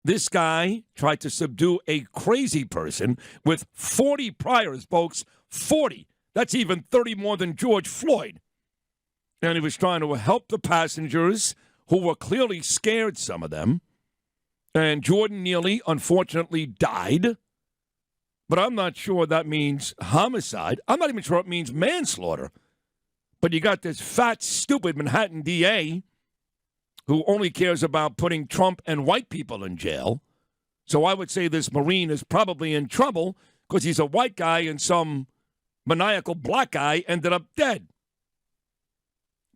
This guy tried to subdue a crazy person with 40 priors, folks. 40. That's even 30 more than George Floyd. And he was trying to help the passengers who were clearly scared, some of them. And Jordan Neely, unfortunately, died. But I'm not sure that means homicide. I'm not even sure it means manslaughter. But you got this fat, stupid Manhattan DA who only cares about putting Trump and white people in jail. So I would say this Marine is probably in trouble because he's a white guy and some maniacal black guy ended up dead.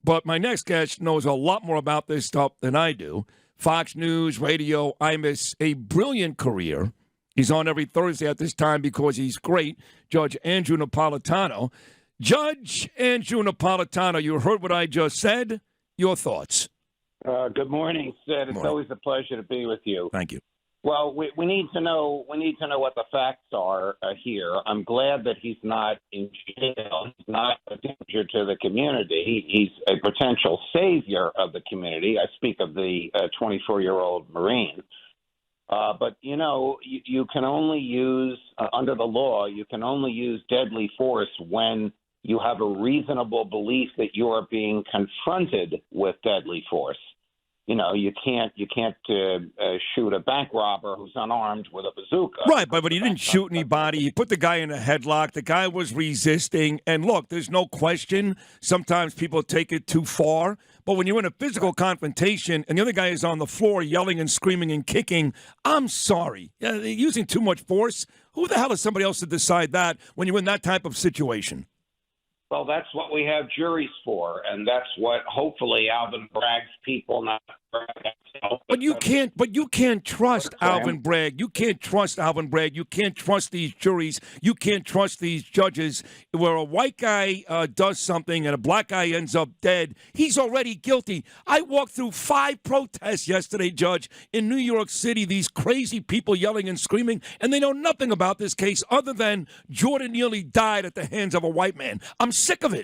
But my next guest knows a lot more about this stuff than I do. Fox News, radio, Imus, a brilliant career. He's on every Thursday at this time because he's great. Judge Andrew Napolitano. Judge Andrew Napolitano, you heard what I just said. Your thoughts? Good morning, Sid. It's always a pleasure to be with you. Thank you. Well, we need to know what the facts are here. I'm glad that he's not in jail. He's not a danger to the community. He's a potential savior of the community. I speak of the 24-year-old Marine. But, you can only use, under the law, you can only use deadly force when you have a reasonable belief that you are being confronted with deadly force. You can't shoot a bank robber who's unarmed with a bazooka. Right, but he didn't shoot anybody. He put the guy in a headlock. The guy was resisting. And look, there's no question. Sometimes people take it too far. But when you're in a physical confrontation and the other guy is on the floor yelling and screaming and kicking, I'm sorry. They're using too much force. Who the hell is somebody else to decide that when you're in that type of situation? Well, that's what we have juries for, and that's what hopefully Alvin Bragg's people not. But you can't trust Alvin Bragg. You can't trust Alvin Bragg. You can't trust these juries. You can't trust these judges. Where a white guy does something and a black guy ends up dead, he's already guilty. I walked through 5 protests yesterday, Judge, in New York City, these crazy people yelling and screaming, and they know nothing about this case other than Jordan Neely died at the hands of a white man. I'm sick of it.